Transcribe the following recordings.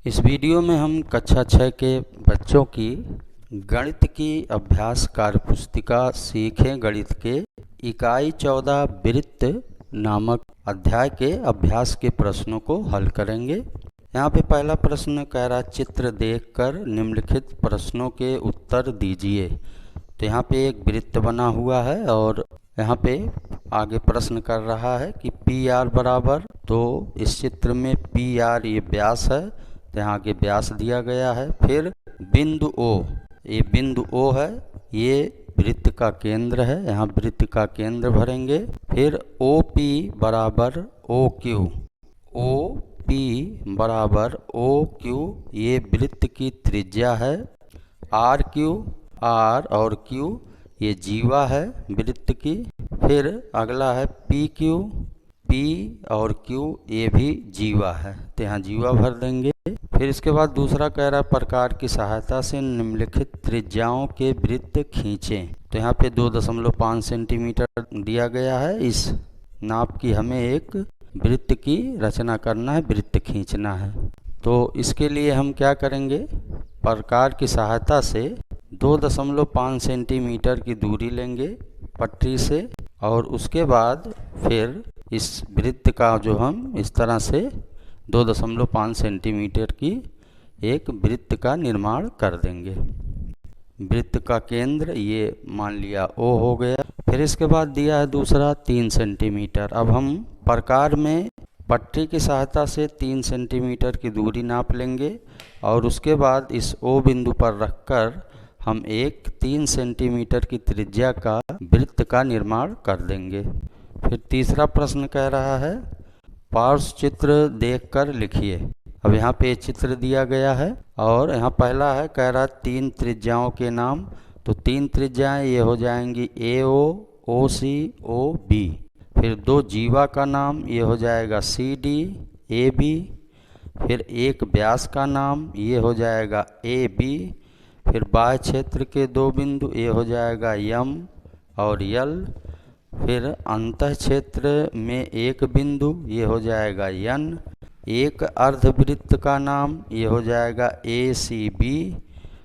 इस वीडियो में हम कक्षा 6 के बच्चों की गणित की अभ्यास कार्यपुस्तिका सीखें गणित के इकाई 14 वृत्त नामक अध्याय के अभ्यास के प्रश्नों को हल करेंगे। यहाँ पे पहला प्रश्न कह रहा है चित्र देखकर निम्नलिखित प्रश्नों के उत्तर दीजिए। तो यहाँ पे एक वृत्त बना हुआ है और यहाँ पे आगे प्रश्न कर रहा है कि पी आर बराबर, तो इस चित्र में पी आर ये व्यास है, तो यहाँ आगे व्यास दिया गया है। फिर बिंदु ओ, ये बिंदु ओ है, ये वृत्त का केंद्र है, यहाँ वृत्त का केंद्र भरेंगे। फिर ओ पी बराबर ओ क्यू, ओ पी बराबर ओ क्यू ये वृत्त की त्रिज्या है। आर क्यू, आर और क्यू ये जीवा है वृत्त की। फिर अगला है पी क्यू, पी और क्यू ये भी जीवा है, तो यहाँ जीवा भर देंगे। फिर इसके बाद दूसरा कह रहा है प्रकार की सहायता से निम्नलिखित त्रिज्याओं के वृत्त खींचें। तो यहाँ पे 2.5 सेंटीमीटर दिया गया है। इस नाप की हमें एक वृत्त की रचना करना है, वृत्त खींचना है। तो इसके लिए हम क्या करेंगे, प्रकार की सहायता से 2.5 सेंटीमीटर की दूरी लेंगे पटरी से, और उसके बाद फिर इस वृत्त का जो हम इस तरह से 2.5 सेंटीमीटर की एक वृत्त का निर्माण कर देंगे। वृत्त का केंद्र ये मान लिया ओ हो गया। फिर इसके बाद दिया है दूसरा 3 सेंटीमीटर। अब हम प्रकार में पट्टी की सहायता से 3 सेंटीमीटर की दूरी नाप लेंगे और उसके बाद इस ओ बिंदु पर रखकर हम एक 3 सेंटीमीटर की त्रिज्या का वृत्त का निर्माण कर देंगे। फिर तीसरा प्रश्न कह रहा है पार्श्व चित्र देखकर लिखिए। अब यहाँ पे चित्र दिया गया है और यहाँ पहला है कह रहा 3 त्रिज्याओं के नाम। तो 3 त्रिज्याएं ये हो जाएंगी ए ओ सी ओ बी। फिर 2 जीवा का नाम ये हो जाएगा सी डी ए बी। फिर एक व्यास का नाम ये हो जाएगा ए बी। फिर बाह्य क्षेत्र के 2 बिंदु ये हो जाएगा यम और यल। फिर अंतः क्षेत्र में एक बिंदु ये हो जाएगा यन। एक अर्धवृत्त का नाम ये हो जाएगा ए सी बी।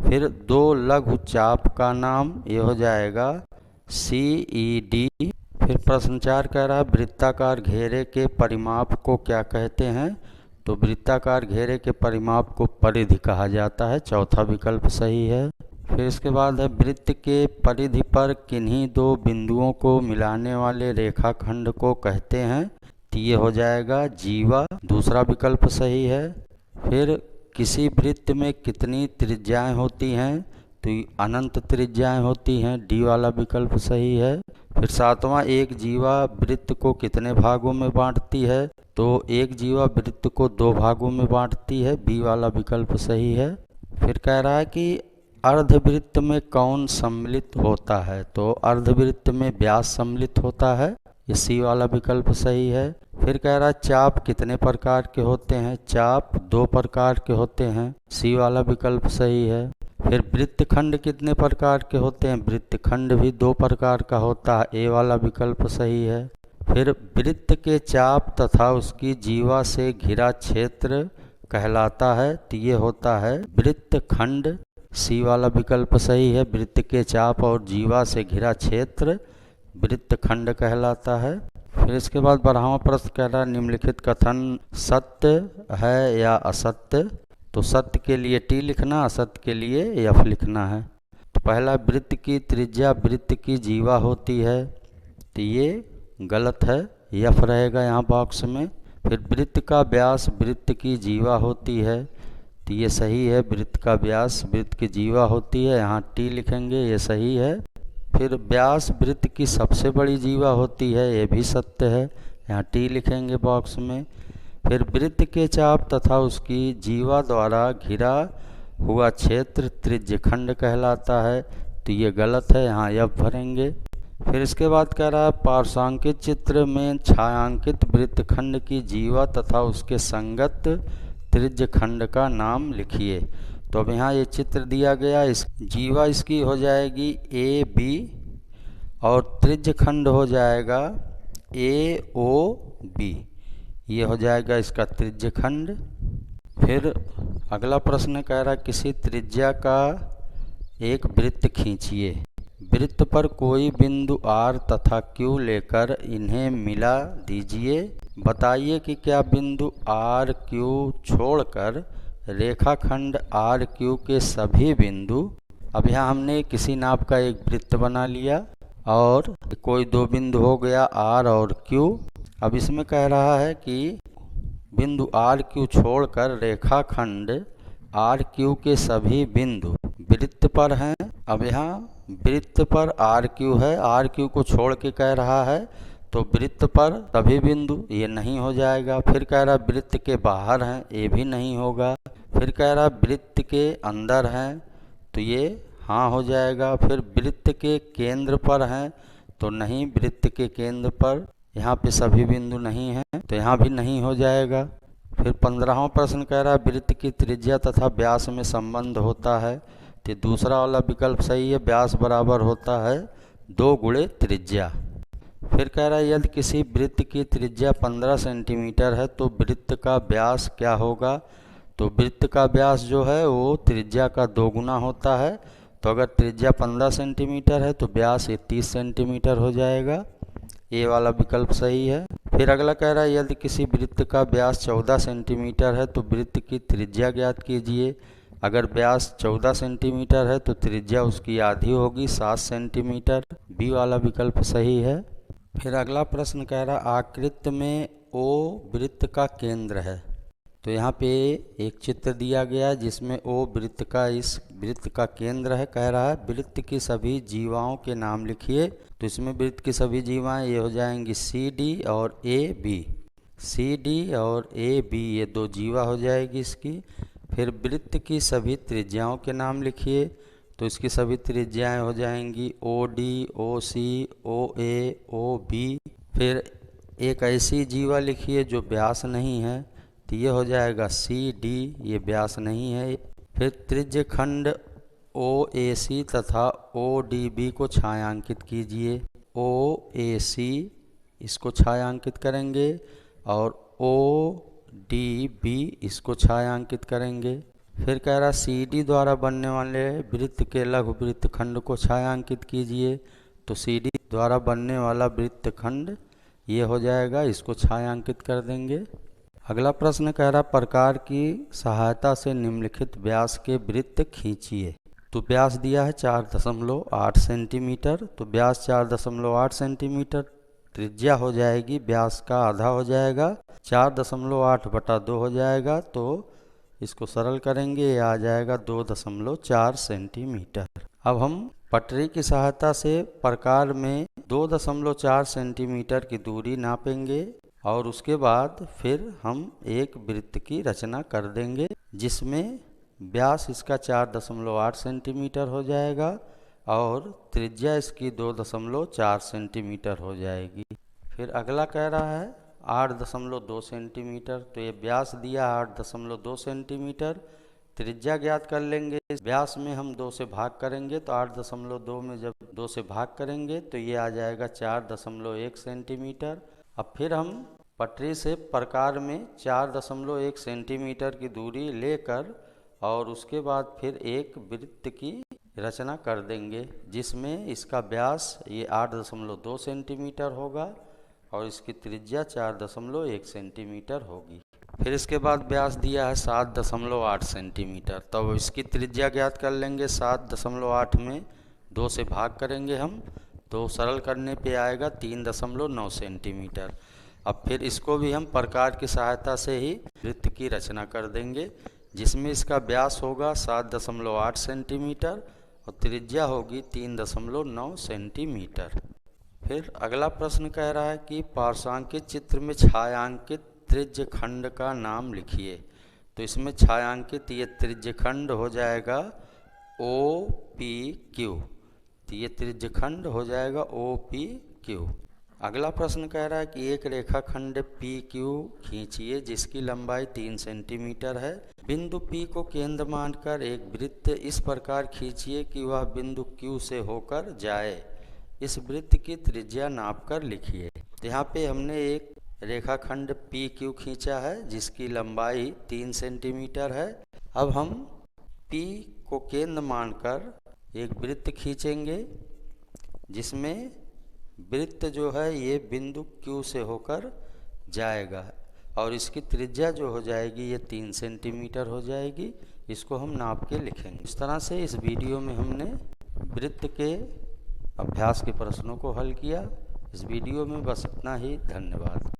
फिर 2 लघु चाप का नाम ये हो जाएगा सी ई डी। फिर प्रश्न 4 कह रहा है वृत्ताकार घेरे के परिमाप को क्या कहते हैं। तो वृत्ताकार घेरे के परिमाप को परिधि कहा जाता है, चौथा विकल्प सही है। फिर इसके बाद है वृत्त के परिधि पर किन्हीं 2 बिंदुओं को मिलाने वाले रेखाखंड को कहते हैं। तो ये हो जाएगा जीवा, दूसरा विकल्प सही है। फिर किसी वृत्त में कितनी त्रिज्याएं होती हैं। तो अनंत त्रिज्याएं होती हैं, डी वाला विकल्प सही है। फिर 7वां एक जीवा वृत्त को कितने भागों में बांटती है। तो एक जीवा वृत्त को 2 भागों में बांटती है, बी वाला विकल्प सही है। फिर कह रहा है कि अर्धवृत्त में कौन सम्मिलित होता है। तो अर्धवृत्त में व्यास सम्मिलित होता है, ये सी वाला विकल्प सही है। फिर कह रहा है चाप कितने प्रकार के होते हैं। चाप 2 प्रकार के होते हैं, सी वाला विकल्प सही है। फिर वृत्तखंड कितने प्रकार के होते हैं। वृत्तखंड भी 2 प्रकार का होता है, ए वाला विकल्प सही है। फिर वृत्त के चाप तथा उसकी जीवा से घिरा क्षेत्र कहलाता है। तो ये होता है वृत्तखंड, सी वाला विकल्प सही है। वृत्त के चाप और जीवा से घिरा क्षेत्र वृत्तखंड कहलाता है। फिर इसके बाद 12वां प्रश्न कह रहा है निम्नलिखित कथन सत्य है या असत्य। तो सत्य के लिए टी लिखना, असत्य के लिए एफ लिखना है। तो पहला वृत्त की त्रिज्या वृत्त की जीवा होती है, तो ये गलत है, एफ रहेगा यहाँ बॉक्स में। फिर वृत्त का व्यास वृत्त की जीवा होती है, तो ये सही है, वृत्त का व्यास वृत्त की जीवा होती है, यहाँ टी लिखेंगे, ये सही है। फिर व्यास वृत्त की सबसे बड़ी जीवा होती है, ये भी सत्य है, यहाँ टी लिखेंगे बॉक्स में। फिर वृत्त के चाप तथा उसकी जीवा द्वारा घिरा हुआ क्षेत्र त्रिज्यखंड कहलाता है, तो ये गलत है, यहाँ एफ भरेंगे। फिर इसके बाद कह रहा है पार्श्वांकित चित्र में छायांकित वृत्तखंड की जीवा तथा उसके संगत त्रिज्यखंड का नाम लिखिए। तो अब यहाँ ये चित्र दिया गया, इस जीवा इसकी हो जाएगी ए बी और त्रिज्यखंड हो जाएगा ए ओ बी, ये हो जाएगा इसका त्रिज्यखंड। फिर अगला प्रश्न कह रहा है किसी त्रिज्या का एक वृत्त खींचिए। वृत्त पर कोई बिंदु R तथा Q लेकर इन्हें मिला दीजिए। बताइए कि क्या बिंदु R Q छोड़कर रेखाखंड R Q के सभी बिंदु। अब यहाँ हमने किसी नाप का एक वृत्त बना लिया और कोई दो बिंदु हो गया R और Q। अब इसमें कह रहा है कि बिंदु R Q छोड़कर रेखाखंड R Q के सभी बिंदु वृत्त पर हैं। अब यहाँ वृत्त पर R Q है, R Q को छोड़ के कह रहा है तो वृत्त पर सभी बिंदु ये नहीं हो जाएगा। फिर कह रहा वृत्त के बाहर हैं, ये भी नहीं होगा। फिर कह रहा वृत्त के अंदर हैं तो ये हाँ हो जाएगा। फिर वृत्त के केंद्र पर हैं तो नहीं, वृत्त के केंद्र पर यहाँ पे सभी बिंदु नहीं हैं तो यहाँ भी नहीं हो जाएगा। फिर 15वां प्रश्न कह रहा है वृत्त की त्रिज्या तथा व्यास में संबंध होता है तो दूसरा वाला विकल्प सही है, व्यास बराबर होता है 2 गुणे त्रिज्या। फिर कह रहा है यदि किसी वृत्त की त्रिज्या 15 सेंटीमीटर है तो वृत्त का व्यास क्या होगा। तो वृत्त का व्यास जो है वो त्रिज्या का 2 गुना होता है। तो अगर त्रिज्या 15 सेंटीमीटर है तो व्यास 30 सेंटीमीटर हो जाएगा, ये वाला विकल्प सही है। फिर अगला कह रहा है यदि किसी वृत्त का व्यास 14 सेंटीमीटर है तो वृत्त की त्रिज्या ज्ञात कीजिए। अगर व्यास 14 सेंटीमीटर है तो त्रिज्या उसकी आधी होगी 7 सेंटीमीटर, बी वाला विकल्प सही है। फिर अगला प्रश्न कह रहा है आकृति में O वृत्त का केंद्र है। तो यहाँ पे एक चित्र दिया गया है जिसमें O वृत्त का इस वृत्त का केंद्र है। कह रहा है वृत्त की सभी जीवाओं के नाम लिखिए। तो इसमें वृत्त की सभी जीवाएं ये हो जाएंगी CD और AB। CD और AB ये 2 जीवा हो जाएगी इसकी। फिर वृत्त की सभी त्रिज्याओं के नाम लिखिए। तो इसकी सभी त्रिज्याएं हो जाएंगी OD, OC, OA, OB। फिर एक ऐसी जीवा लिखिए जो व्यास नहीं है तो ये हो जाएगा CD, ये व्यास नहीं है। फिर त्रिज्य खंड OAC तथा ODB को छायांकित कीजिए। OAC इसको छायांकित करेंगे और ODB इसको छायांकित करेंगे। फिर कह रहा CD द्वारा बनने वाले वृत्त के लघु वृत्तखंड को छायांकित कीजिए। तो CD द्वारा बनने वाला वृत्तखंड ये हो जाएगा, इसको छायांकित कर देंगे। अगला प्रश्न कह रहा प्रकार की सहायता से निम्नलिखित व्यास के वृत्त खींचिए। तो व्यास दिया है 4.8 सेंटीमीटर। तो व्यास 4.8 सेंटीमीटर, त्रिज्या हो जाएगी व्यास का आधा हो जाएगा, 4.8/2 हो जाएगा। तो इसको सरल करेंगे, ये आ जाएगा 2.4 सेंटीमीटर। अब हम पटरी की सहायता से प्रकार में 2.4 सेंटीमीटर की दूरी नापेंगे और उसके बाद फिर हम एक वृत्त की रचना कर देंगे जिसमें व्यास इसका 4.8 सेंटीमीटर हो जाएगा और त्रिज्या इसकी 2.4 सेंटीमीटर हो जाएगी। फिर अगला कह रहा है 8.2 सेंटीमीटर। तो ये व्यास दिया 8.2 सेंटीमीटर, त्रिज्या ज्ञात कर लेंगे। व्यास में हम 2 से भाग करेंगे तो 8.2 में जब 2 से भाग करेंगे तो ये आ जाएगा 4.1 सेंटीमीटर। अब फिर हम पटरी से प्रकार में 4.1 सेंटीमीटर की दूरी लेकर और उसके बाद फिर एक वृत्त की रचना कर देंगे जिसमें इसका व्यास ये 8.2 सेंटीमीटर होगा और इसकी त्रिज्या 4.1 सेंटीमीटर होगी। फिर इसके बाद व्यास दिया है 7.8 सेंटीमीटर। तब इसकी त्रिज्या ज्ञात कर लेंगे। 7.8 में 2 से भाग करेंगे हम तो सरल करने पे आएगा 3.9 सेंटीमीटर। अब फिर इसको भी हम प्रकार की सहायता से ही वृत्त की रचना कर देंगे जिसमें इसका व्यास होगा 7.8 सेंटीमीटर और त्रिज्या होगी 3.9 सेंटीमीटर। फिर अगला प्रश्न कह रहा है कि पार्श्वांकित चित्र में छायांकित त्रिज्य खंड का नाम लिखिए। तो इसमें छायांकित ये त्रिज्य खंड हो जाएगा OPQ। तो ये त्रिज्य खंड हो जाएगा OPQ। अगला प्रश्न कह रहा है कि एक रेखाखंड PQ खींचिए जिसकी लंबाई 3 सेंटीमीटर है। बिंदु P को केंद्र मानकर एक वृत्त इस प्रकार खींचिए कि वह बिंदु Q से होकर जाए। इस वृत्त की त्रिज्या नापकर लिखिए। तो यहाँ पे हमने एक रेखाखंड PQ खींचा है जिसकी लंबाई 3 सेंटीमीटर है। अब हम P को केंद्र मानकर एक वृत्त खींचेंगे, जिसमें वृत्त जो है ये बिंदु Q से होकर जाएगा और इसकी त्रिज्या जो हो जाएगी ये 3 सेंटीमीटर हो जाएगी। इसको हम नाप के लिखेंगे। इस तरह से इस वीडियो में हमने वृत्त के अभ्यास के प्रश्नों को हल किया। इस वीडियो में बस इतना ही। धन्यवाद।